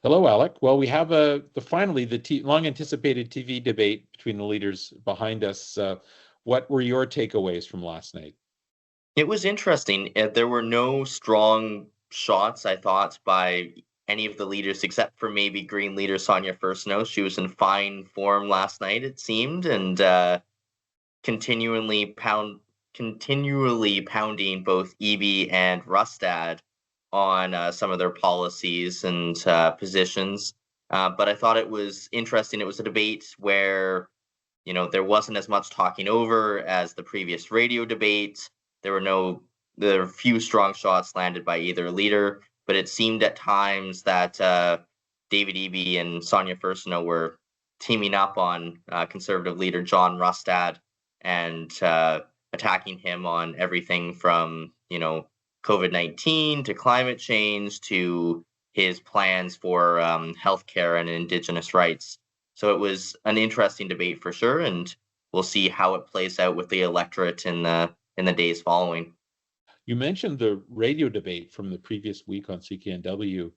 Hello, Alec. Well, we have finally the long anticipated TV debate between the leaders behind us. What were your takeaways from last night? It was interesting. There were no strong shots, I thought, by any of the leaders except for maybe Green leader Sonia Furstenau. She was in fine form last night, it seemed, and continually continually pounding both Eby and Rustad on some of their policies and positions. But I thought it was interesting. It was a debate where there wasn't as much talking over as the previous radio debate. There were no, there were few strong shots landed by either leader, but it seemed at times that David Eby and Sonia Furstenau were teaming up on conservative leader John Rustad and attacking him on everything from COVID-19 to climate change to his plans for healthcare and Indigenous rights. So it was an interesting debate for sure, and we'll see how it plays out with the electorate in the days following. You mentioned the radio debate from the previous week on CKNW.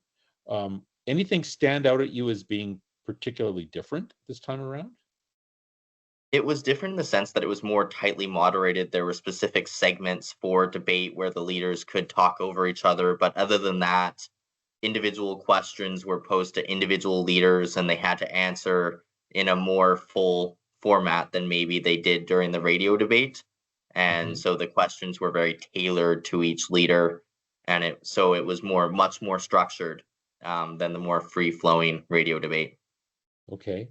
Anything stand out at you as being particularly different this time around? It was different in the sense that it was more tightly moderated. There were specific segments for debate where the leaders could talk over each other, but other than that, individual questions were posed to individual leaders and they had to answer in a more full format than maybe they did during the radio debate. And Mhm. so the questions were very tailored to each leader, and it was much more structured than the more free flowing radio debate. Okay.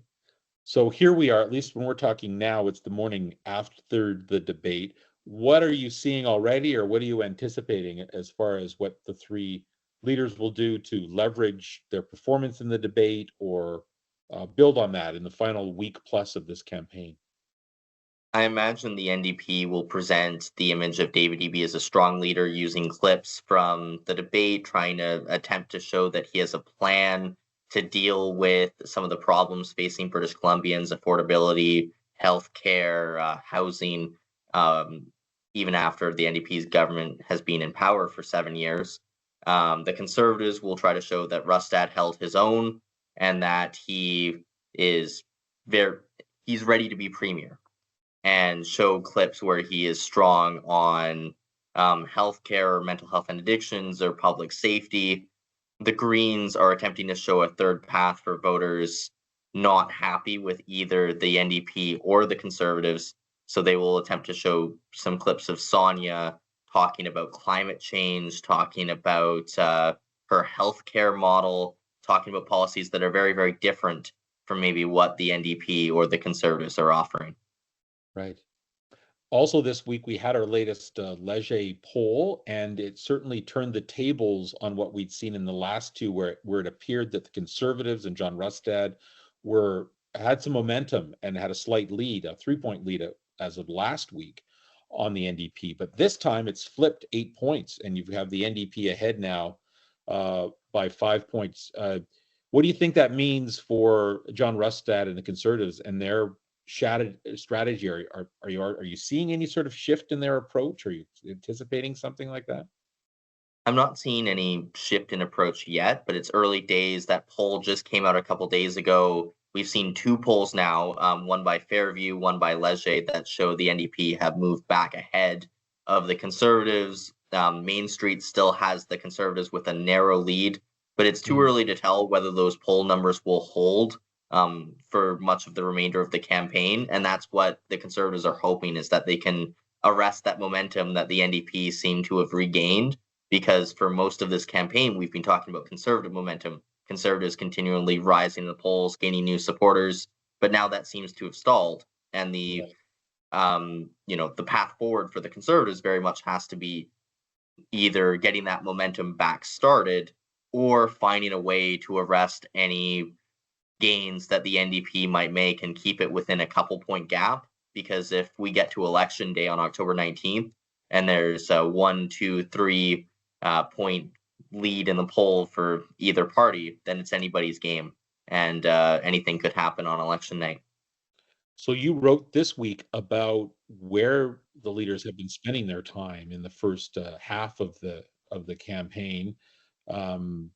So here we are, at least when we're talking now, it's the morning after the debate. What are you seeing already, or what are you anticipating as far as what the three leaders will do to leverage their performance in the debate or build on that in the final week plus of this campaign? I imagine the NDP will present the image of David Eby as a strong leader using clips from the debate, trying to attempt to show that he has a plan to deal with some of the problems facing British Columbians: affordability, healthcare, housing, um, even after the NDP's government has been in power for 7 years. The Conservatives will try to show that Rustad held his own and that is very he's ready to be premier, and show clips where he is strong on healthcare, mental health and addictions, or public safety. The Greens are attempting to show a third path for voters not happy with either the NDP or the Conservatives. So they will attempt to show some clips of Sonia talking about climate change, talking about her healthcare model, talking about policies that are very, very different from maybe what the NDP or the Conservatives are offering. Right. Also, this week we had our latest Leger poll, and it certainly turned the tables on what we'd seen in the last two, where it appeared that the Conservatives and John Rustad were had some momentum and had a slight lead, a 3-point lead as of last week on the NDP. But this time it's flipped 8 points, and you have the NDP ahead now by 5 points. What do you think that means for John Rustad and the Conservatives and their shattered strategy? Are you seeing any sort of shift in their approach? Are you anticipating something like that? I'm not seeing any shift in approach yet, but it's early days. That poll just came out a couple days ago. We've seen two polls now, one by Fairview, one by Leger, that show the NDP have moved back ahead of the Conservatives. Main Street still has the Conservatives with a narrow lead, but it's too Mm. early to tell whether those poll numbers will hold for much of the remainder of the campaign. And that's what the Conservatives are hoping, is that they can arrest that momentum that the NDP seem to have regained, because for most of this campaign, we've been talking about conservative momentum, conservatives continually rising in the polls, gaining new supporters. But now that seems to have stalled, and Right. the path forward for the conservatives very much has to be either getting that momentum back started or finding a way to arrest any gains that the NDP might make and keep it within a couple point gap. Because if we get to election day on October 19th and there's a 1, 2, 3 point lead in the poll for either party, then it's anybody's game, and anything could happen on election night. So you wrote this week about where the leaders have been spending their time in the first half of the campaign. Um,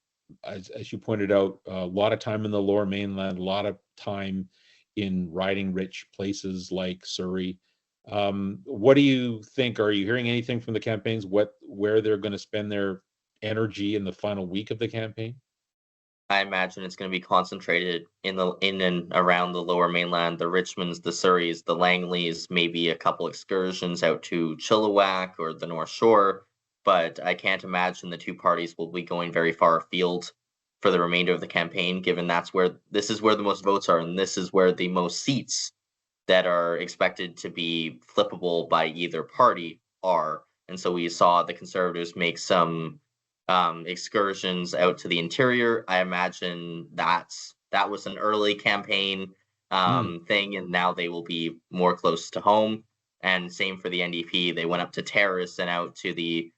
as you pointed out, a lot of time in the Lower Mainland, a lot of time in riding-rich places like Surrey. What do you think? Are you hearing anything from the campaigns? Where they're going to spend their energy in the final week of the campaign? I imagine it's going to be concentrated in and around the Lower Mainland, the Richmonds, the Surreys, the Langleys, maybe a couple excursions out to Chilliwack or the North Shore. But I can't imagine the two parties will be going very far afield for the remainder of the campaign, given this is where the most votes are, and this is where the most seats that are expected to be flippable by either party are. And so we saw the Conservatives make some excursions out to the interior. I imagine that was an early campaign Mm, thing, and now they will be more close to home. And same for the NDP. They went up to Terrace and out to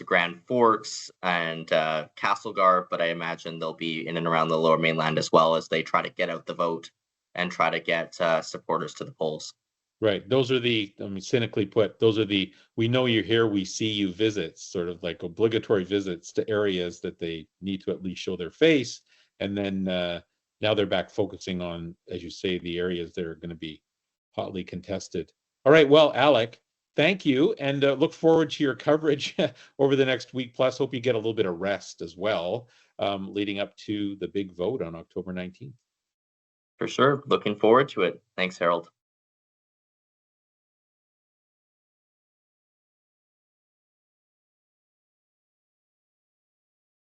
Grand Forks and Castlegar, but I imagine they'll be in and around the Lower Mainland as well as they try to get out the vote and try to get supporters to the polls. right. Those are I mean, cynically put, those are we know you're here, we see you visits, sort of like obligatory visits to areas that they need to at least show their face. And then now they're back focusing on, as you say, the areas that are going to be hotly contested. All right. Well, Alec, thank you. And look forward to your coverage over the next week. Plus, hope you get a little bit of rest as well, leading up to the big vote on October 19th. For sure. Looking forward to it. Thanks, Harold.